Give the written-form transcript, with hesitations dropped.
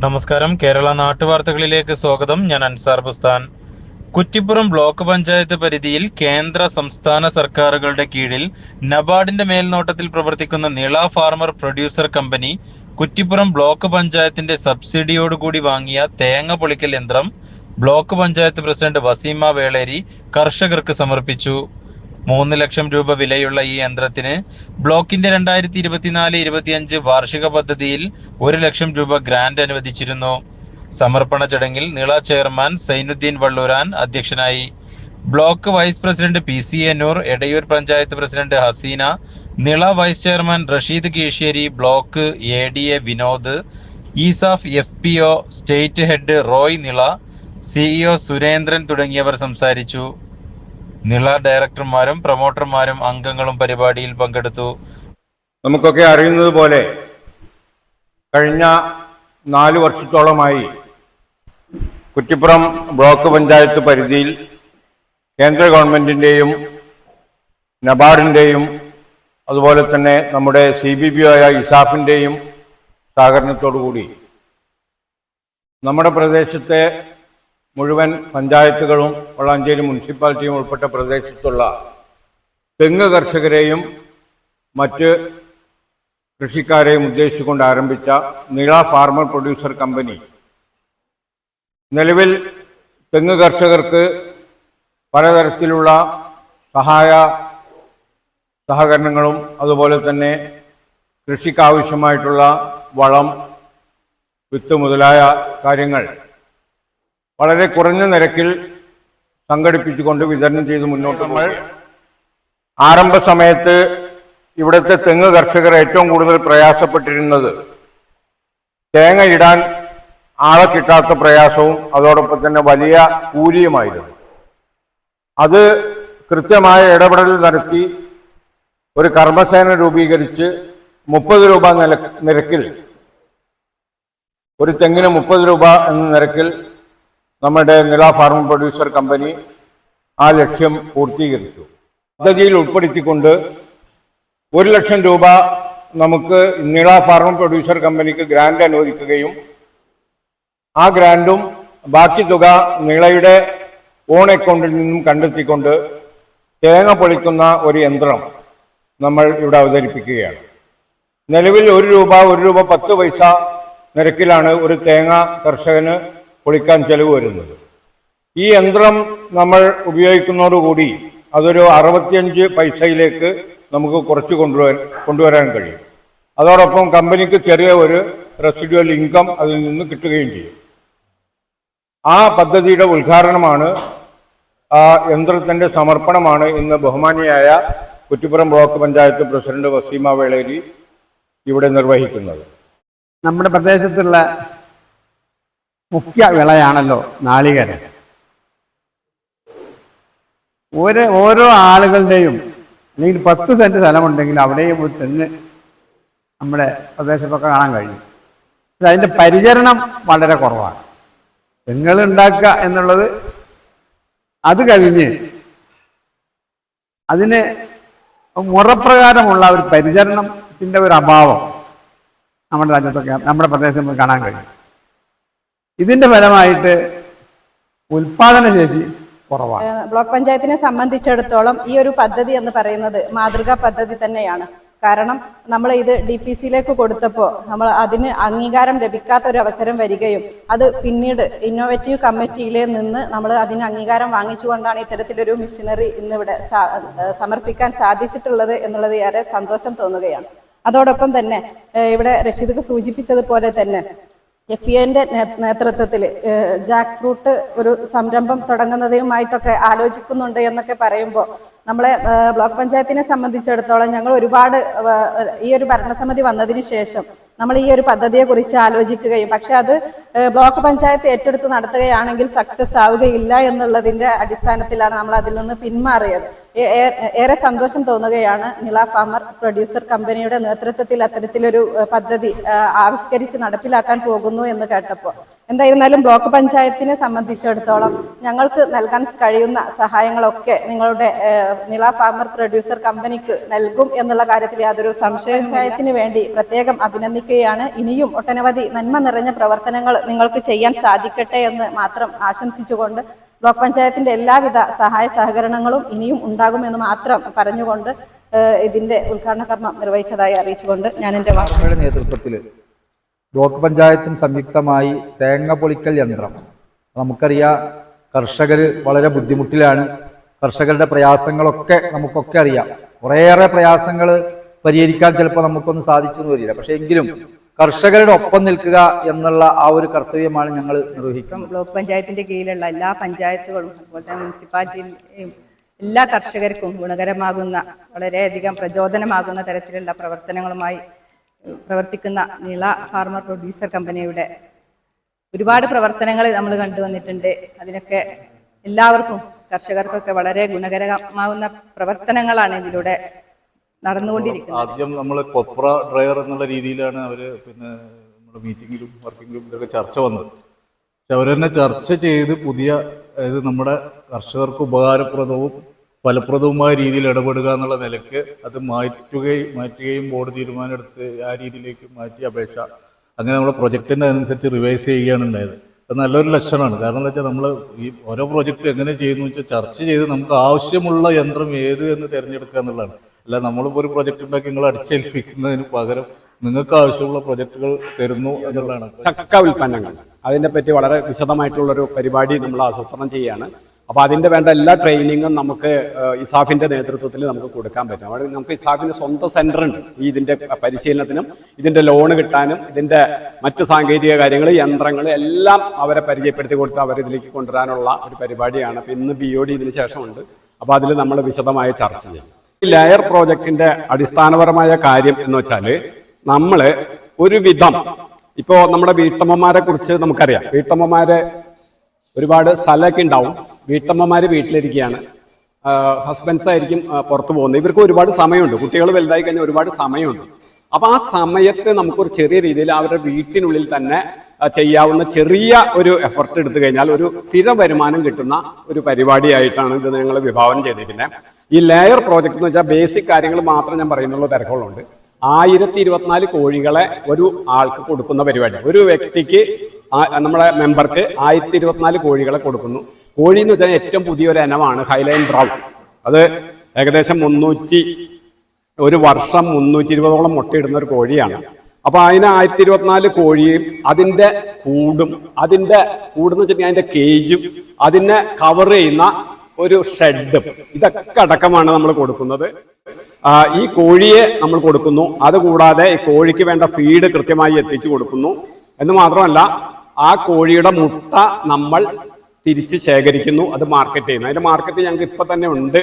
നമസ്കാരം. കേരള നാട്ടുവാർത്തകളിലേക്ക് സ്വാഗതം. ഞാൻ അൻസാർ ബുസ്താൻ. കുറ്റിപ്പുറം ബ്ലോക്ക് പഞ്ചായത്ത് പരിധിയിൽ കേന്ദ്ര സംസ്ഥാന സർക്കാരുകളുടെ കീഴിൽ നബാർഡിന്റെ മേൽനോട്ടത്തിൽ പ്രവർത്തിക്കുന്ന Nila farmer producer company Kuttippuram block പഞ്ചായത്തിന്റെ സബ്സിഡിയോടുകൂടി വാങ്ങിയ തേങ്ങ പൊളിക്കൽ യന്ത്രം ബ്ലോക്ക് പഞ്ചായത്ത് പ്രസിഡന്റ് വസീമ വേളേരി കർഷകർക്ക് സമർപ്പിച്ചു. 3 ലക്ഷം രൂപ വിലയുള്ള ഈ യന്ത്രത്തിന് ബ്ലോക്കിന്റെ 2024-25 വാർഷിക പദ്ധതിയിൽ 1 ലക്ഷം രൂപ ഗ്രാന്റ് അനുവദിച്ചിരുന്നു. സമർപ്പണ ചടങ്ങിൽ നിള ചെയർമാൻ സൈനുദ്ദീൻ വള്ളൂരാൻ അധ്യക്ഷനായി. Block vice president PCA Noor, Edayur panchayat president Haseena, Nila vice chairman Rasheed Keezhissery, block ADA Vinod, ESAF FPO state head Roy Nila, CEO Surendran തുടങ്ങിയവർ സംസാരിച്ചു. നിള ഡയറക്ടർമാരും പ്രൊമോട്ടർമാരും അംഗങ്ങളും പരിപാടിയിൽ പങ്കെടുത്തു. നമുക്കൊക്കെ അറിയുന്നത് പോലെ കഴിഞ്ഞ 4 വർഷത്തോളമായി കുറ്റിപ്പുറം ബ്ലോക്ക് പഞ്ചായത്ത് പരിധിയിൽ കേന്ദ്ര ഗവൺമെന്റിന്റെയും നബാർഡിന്റെയും അതുപോലെ തന്നെ നമ്മുടെ CBBO ആയ ഇസാഫിന്റെയും സഹകരണത്തോടുകൂടി നമ്മുടെ പ്രദേശത്തെ മുഴുവൻ പഞ്ചായത്തുകളും വളാഞ്ചേരി മുനിസിപ്പാലിറ്റിയും ഉൾപ്പെട്ട പ്രദേശത്തുള്ള തെങ്ങ് കർഷകരെയും മറ്റ് കൃഷിക്കാരെയും ഉദ്ദേശിച്ചുകൊണ്ട് ആരംഭിച്ച നിള ഫാർമർ പ്രൊഡ്യൂസർ കമ്പനി നിലവിൽ തെങ്ങ് കർഷകർക്ക് പലതരത്തിലുള്ള സഹകരണങ്ങളും അതുപോലെ തന്നെ കൃഷിക്കാവശ്യമായിട്ടുള്ള വളം, വിത്ത് മുതലായ കാര്യങ്ങൾ വളരെ കുറഞ്ഞ നിരക്കിൽ സംഘടിപ്പിച്ചുകൊണ്ട് വിതരണം ചെയ്ത് മുന്നോട്ട് നമ്മൾ ആരംഭ സമയത്ത് ഇവിടുത്തെ തെങ്ങ് കർഷകർ ഏറ്റവും കൂടുതൽ പ്രയാസപ്പെട്ടിരുന്നത് തേങ്ങ ഇടാൻ ആളെ കിട്ടാത്ത പ്രയാസവും അതോടൊപ്പം തന്നെ വലിയ കൂലിയുമായിരുന്നു. അത് കൃത്യമായ ഇടപെടൽ നടത്തി ഒരു കർമ്മസേന രൂപീകരിച്ച് 30 രൂപ നിരക്കിൽ, ഒരു തെങ്ങിന് 30 രൂപ എന്ന നിരക്കിൽ നമ്മുടെ നിള ഫാർമർ പ്രൊഡ്യൂസർ കമ്പനി ആ ലക്ഷ്യം പൂർത്തീകരിച്ചു. പദ്ധതിയിൽ ഉൾപ്പെടുത്തിക്കൊണ്ട് 1 ലക്ഷം രൂപ നമുക്ക് നിള ഫാർമർ പ്രൊഡ്യൂസർ കമ്പനിക്ക് ഗ്രാന്റ് അനുവദിക്കുകയും ആ ഗ്രാന്റും ബാക്കി തുക നിളയുടെ ഓൺ അക്കൗണ്ടിൽ നിന്നും കണ്ടെത്തിക്കൊണ്ട് തേങ്ങ പൊളിക്കുന്ന ഒരു യന്ത്രം നമ്മൾ ഇവിടെ അവതരിപ്പിക്കുകയാണ്. നിലവിൽ 1 രൂപ 10 പൈസ നിരക്കിലാണ് ഒരു തേങ്ങ കർഷകന് പൊളിക്കാൻ ചെലവ് വരുന്നത്. ഈ യന്ത്രം നമ്മൾ ഉപയോഗിക്കുന്നതോടുകൂടി അതൊരു 65 പൈസയിലേക്ക് നമുക്ക് കുറച്ച് കൊണ്ടുവരാൻ കഴിയും. അതോടൊപ്പം കമ്പനിക്ക് ചെറിയ ഒരു റെസിഡ്യുവൽ ഇൻകം അതിൽ നിന്ന് കിട്ടുകയും ചെയ്യും. ആ പദ്ധതിയുടെ ഉദ്ഘാടനമാണ്, ആ യന്ത്രത്തിന്റെ സമർപ്പണമാണ് ഇന്ന് ബഹുമാനിയായ കുറ്റിപ്പുറം ബ്ലോക്ക് പഞ്ചായത്ത് പ്രസിഡന്റ് വസീമ വേളേരി ഇവിടെ നിർവഹിക്കുന്നത്. നമ്മുടെ പ്രദേശത്തുള്ള മുഖ്യ വിളയാണല്ലോ നാളികേരം. ഓരോ ആളുകളുടെയും അല്ലെങ്കിൽ 10 സെന്റ് സ്ഥലമുണ്ടെങ്കിൽ അവിടെയും ഒരു തെങ്ങ് നമ്മുടെ പ്രദേശത്തൊക്കെ കാണാൻ കഴിയും. പക്ഷെ അതിൻ്റെ പരിചരണം വളരെ കുറവാണ്. തെങ്ങുകൾ ഉണ്ടാക്കുക എന്നുള്ളത്, അത് കഴിഞ്ഞ് അതിന് മുറപ്രകാരമുള്ള ഒരു പരിചരണത്തിൻ്റെ ഒരു അഭാവം നമ്മുടെ രാജ്യത്തൊക്കെ, നമ്മുടെ പ്രദേശത്ത് നമുക്ക് കാണാൻ കഴിയും. ഇതിന്റെ ഫലമായിട്ട് ഉൽപാദനശേഷി കുറവാണ്. ബ്ലോക്ക് പഞ്ചായത്തിനെ സംബന്ധിച്ചിടത്തോളം ഈ ഒരു പദ്ധതി എന്ന് പറയുന്നത് മാതൃകാ പദ്ധതി തന്നെയാണ്. കാരണം നമ്മൾ ഇത് DPCയിലേക്ക് കൊടുത്തപ്പോൾ നമ്മൾ അതിന് അംഗീകാരം ലഭിക്കാത്ത ഒരു അവസരം വരികയും അത് പിന്നീട് ഇന്നോവേറ്റീവ് കമ്മിറ്റിയിലെ നിന്ന് നമ്മൾ അതിന് അംഗീകാരം വാങ്ങിച്ചുകൊണ്ടാണ് ഇത്തരത്തിലൊരു മിഷനറി ഇന്നിവിടെ സമർപ്പിക്കാൻ സാധിച്ചിട്ടുള്ളത് എന്നുള്ളത് ഏറെ സന്തോഷം തോന്നുകയാണ്. അതോടൊപ്പം തന്നെ ഇവിടെ റഷീദ് സൂചിപ്പിച്ചതുപോലെ തന്നെ FPOന്റെ നേതൃത്വത്തിൽ ജാക്ക് ഫ്രൂട്ട് ഒരു സംരംഭം തുടങ്ങുന്നതുമായിട്ടൊക്കെ ആലോചിക്കുന്നുണ്ട് എന്നൊക്കെ പറയുമ്പോൾ നമ്മളെ ബ്ലോക്ക് പഞ്ചായത്തിനെ സംബന്ധിച്ചിടത്തോളം ഞങ്ങൾ ഒരുപാട് ഈ ഒരു ഭരണസമിതി വന്നതിന് ശേഷം നമ്മൾ ഈ ഒരു പദ്ധതിയെ കുറിച്ച് ആലോചിക്കുകയും പക്ഷെ അത് ബ്ലോക്ക് പഞ്ചായത്ത് ഏറ്റെടുത്ത് നടത്തുകയാണെങ്കിൽ സക്സസ് ആവുകയില്ല എന്നുള്ളതിന്റെ അടിസ്ഥാനത്തിലാണ് നമ്മൾ അതിൽ നിന്ന് പിന്മാറിയത്. ഏറെ സന്തോഷം തോന്നുകയാണ് നിള ഫാമർ പ്രൊഡ്യൂസർ കമ്പനിയുടെ നേതൃത്വത്തിൽ അത്തരത്തിലൊരു പദ്ധതി ആവിഷ്കരിച്ച് നടപ്പിലാക്കാൻ പോകുന്നു എന്ന് കേട്ടപ്പോൾ. എന്തായിരുന്നാലും ബ്ലോക്ക് പഞ്ചായത്തിനെ സംബന്ധിച്ചിടത്തോളം ഞങ്ങൾക്ക് നൽകാൻ കഴിയുന്ന സഹായങ്ങളൊക്കെ നിങ്ങളുടെ നിള ഫാമർ പ്രൊഡ്യൂസർ കമ്പനിക്ക് നൽകും എന്നുള്ള കാര്യത്തിൽ യാതൊരു സംശയം. പഞ്ചായത്തിന് വേണ്ടി പ്രത്യേകം അഭിനന്ദിക്കുകയാണ്. ഇനിയും ഒട്ടനവധി നന്മ നിറഞ്ഞ പ്രവർത്തനങ്ങൾ നിങ്ങൾക്ക് ചെയ്യാൻ സാധിക്കട്ടെ എന്ന് മാത്രം ആശംസിച്ചുകൊണ്ട് ബ്ലോക്ക് പഞ്ചായത്തിന്റെ എല്ലാവിധ സഹായ സഹകരണങ്ങളും ഇനിയും ഉണ്ടാകുമെന്ന് മാത്രം പറഞ്ഞുകൊണ്ട് ഇതിന്റെ ഉദ്ഘാടന കർമ്മം നിർവഹിച്ചതായി അറിയിച്ചുകൊണ്ട് ഞാൻ എൻ്റെ വാർത്തയുടെ നേതൃത്വത്തിൽ ബ്ലോക്ക് പഞ്ചായത്തും സംയുക്തമായി തേങ്ങ പൊളിക്കൽ യന്ത്രം, നമുക്കറിയാം കർഷകർ വളരെ ബുദ്ധിമുട്ടിലാണ്. കർഷകരുടെ പ്രയാസങ്ങളൊക്കെ നമുക്കൊക്കെ അറിയാം. കുറേയേറെ പ്രയാസങ്ങൾ പരിഹരിക്കാൻ ചിലപ്പോൾ നമുക്കൊന്നും സാധിച്ചെന്ന് വരില്ല. പക്ഷേ എങ്കിലും കർഷകരുടെ ഒപ്പം നിൽക്കുക എന്നുള്ള ആ ഒരു കർത്തവ്യമാണ് ഞങ്ങൾ നിർവഹിക്കുന്നത്. ബ്ലോക്ക് പഞ്ചായത്തിന്റെ കീഴിലുള്ള എല്ലാ പഞ്ചായത്തുകളും അതുപോലെ തന്നെ മുനിസിപ്പാലിറ്റിയിലെയും എല്ലാ കർഷകർക്കും ഗുണകരമാകുന്ന വളരെയധികം പ്രചോദനമാകുന്ന തരത്തിലുള്ള പ്രവർത്തനങ്ങളുമായി പ്രവർത്തിക്കുന്ന നിള ഫാർമർ പ്രൊഡ്യൂസർ കമ്പനിയുടെ ഒരുപാട് പ്രവർത്തനങ്ങൾ നമ്മൾ കണ്ടുവന്നിട്ടുണ്ട്. അതിനൊക്കെ എല്ലാവർക്കും കർഷകർക്കൊക്കെ വളരെ ഗുണകരമാകുന്ന പ്രവർത്തനങ്ങളാണ് ഇതിലൂടെ നടന്നുകൊണ്ടിരിക്കുന്നത്. ആദ്യം നമ്മൾ കൊപ്ര ഡ്രയർ എന്നുള്ള രീതിയിലാണ് അവർ നമ്മുടെ മീറ്റിങ്ങിലും വർക്കിങ്ങിലും ഇതൊക്കെ ചർച്ച വന്നത്. പക്ഷെ അവർ തന്നെ ചർച്ച ചെയ്ത് പുതിയ അതായത് നമ്മുടെ കർഷകർക്ക് ഉപകാരപ്രദവും ഫലപ്രദവുമായ രീതിയിൽ ഇടപെടുക എന്നുള്ള നിലയ്ക്ക് അത് മാറ്റുകയും ബോർഡ് തീരുമാനമെടുത്ത് ആ രീതിയിലേക്ക് മാറ്റി അപേക്ഷ അങ്ങനെ നമ്മുടെ പ്രൊജക്റ്റിൻ്റെ അനുസരിച്ച് റിവൈസ് ചെയ്യുകയാണ് ഉണ്ടായത്. അത് നല്ലൊരു ലക്ഷണമാണ്. കാരണം എന്താ വെച്ചാൽ നമ്മൾ ഈ ഓരോ പ്രൊജക്റ്റും എങ്ങനെ ചെയ്യുന്നു വെച്ചാൽ ചർച്ച ചെയ്ത് നമുക്ക് ആവശ്യമുള്ള യന്ത്രം ഏത് എന്ന് തിരഞ്ഞെടുക്കുക എന്നുള്ളതാണ്. അല്ല നമ്മളിപ്പോൾ ഒരു പ്രൊജക്റ്റ് ഉണ്ടാക്കി നിങ്ങൾ അടിച്ചേൽപ്പിക്കുന്നതിന് പകരം നിങ്ങൾക്ക് ആവശ്യമുള്ള പ്രൊജക്റ്റുകൾ തരുന്നു എന്നുള്ളതാണ്. ചക്ക ഉൽപ്പന്നങ്ങൾ അതിനെപ്പറ്റി വളരെ വിശദമായിട്ടുള്ളൊരു പരിപാടി നമ്മൾ ആസൂത്രണം ചെയ്യുകയാണ്. അപ്പോൾ അതിൻ്റെ വേണ്ട എല്ലാ ട്രെയിനിങ്ങും നമുക്ക് ഇസാഫിൻ്റെ നേതൃത്വത്തിൽ നമുക്ക് കൊടുക്കാൻ പറ്റും. അവിടെ നമുക്ക് ഇസാഫിൻ്റെ സ്വന്തം സെൻ്റർ ഉണ്ട് ഈ ഇതിൻ്റെ പരിശീലനത്തിനും ഇതിൻ്റെ ലോണ് കിട്ടാനും ഇതിൻ്റെ മറ്റ് സാങ്കേതിക കാര്യങ്ങൾ യന്ത്രങ്ങൾ എല്ലാം അവരെ പരിചയപ്പെടുത്തി കൊടുത്ത് അവരിതിലേക്ക് കൊണ്ടുവരാനുള്ള ഒരു പരിപാടിയാണ്. അപ്പോൾ ഇന്ന് BOD ഇതിന് ശേഷമുണ്ട്. അപ്പോൾ അതിൽ നമ്മൾ വിശദമായി ചർച്ച ചെയ്യും. ഈ ലെയർ പ്രോജക്റ്റിൻ്റെ അടിസ്ഥാനപരമായ കാര്യം എന്ന് വെച്ചാൽ നമ്മൾ ഒരുവിധം ഇപ്പോൾ നമ്മുടെ വീട്ടമ്മമാരെ കുറിച്ച് നമുക്കറിയാം. വീട്ടമ്മമാരെ ഒരുപാട് സ്ഥലമൊക്കെ ഉണ്ടാവും. വീട്ടമ്മമാർ വീട്ടിലിരിക്കുകയാണ്, ഹസ്ബൻഡ്സ് ആയിരിക്കും പുറത്തു പോകുന്നത്. ഇവർക്ക് ഒരുപാട് സമയമുണ്ട്. കുട്ടികൾ വലുതായി കഴിഞ്ഞാൽ ഒരുപാട് സമയമുണ്ട്. അപ്പോൾ ആ സമയത്ത് നമുക്കൊരു ചെറിയ രീതിയിൽ അവരുടെ വീട്ടിനുള്ളിൽ തന്നെ ചെയ്യാവുന്ന ചെറിയ ഒരു എഫർട്ട് എടുത്തു കഴിഞ്ഞാൽ ഒരു സ്ഥിര വരുമാനം കിട്ടുന്ന ഒരു പരിപാടിയായിട്ടാണ് ഇത് ഞങ്ങൾ വിഭാവനം ചെയ്തിരിക്കുന്നത്. ഈ ലെയർ പ്രോജക്റ്റ് എന്ന് വെച്ചാൽ ബേസിക് കാര്യങ്ങൾ മാത്രം ഞാൻ പറയുന്നുള്ളൂ, തിരക്കുകളുണ്ട്. 1024 കോഴികളെ ഒരു ആൾക്ക് കൊടുക്കുന്ന പരിപാടി. ഒരു വ്യക്തിക്ക് നമ്മുടെ മെമ്പർക്ക് 1024 കോഴികളെ കൊടുക്കുന്നു. കോഴി എന്ന് വെച്ചാൽ ഏറ്റവും പുതിയൊരു ഇനമാണ് ഹൈലൈൻ ബ്രൗൺ. അത് ഏകദേശം ഒരു വർഷം 320ഓളം മുട്ടയിടുന്ന ഒരു കോഴിയാണ്. അപ്പൊ അതിന് 1024 കോഴിയും അതിന്റെ കൂടും അതിന്റെ കൂടെന്ന് വെച്ചിട്ടുണ്ടെങ്കിൽ അതിന്റെ കേജും അതിനെ കവർ ചെയ്യുന്ന ഒരു ഷെഡും ഇതൊക്കെ അടക്കമാണ് നമ്മൾ കൊടുക്കുന്നത്. ഈ കോഴിയെ നമ്മൾ കൊടുക്കുന്നു. അതുകൂടാതെ ഈ കോഴിക്ക് വേണ്ട ഫീഡ് കൃത്യമായി എത്തിച്ചു കൊടുക്കുന്നു എന്ന് മാത്രമല്ല ആ കോഴിയുടെ മുട്ട നമ്മൾ തിരിച്ച് ശേഖരിക്കുന്നു, അത് മാർക്കറ്റ് ചെയ്യുന്നു. അതിന്റെ മാർക്കറ്റ് ഞങ്ങൾക്ക് ഇപ്പൊ തന്നെ ഉണ്ട്.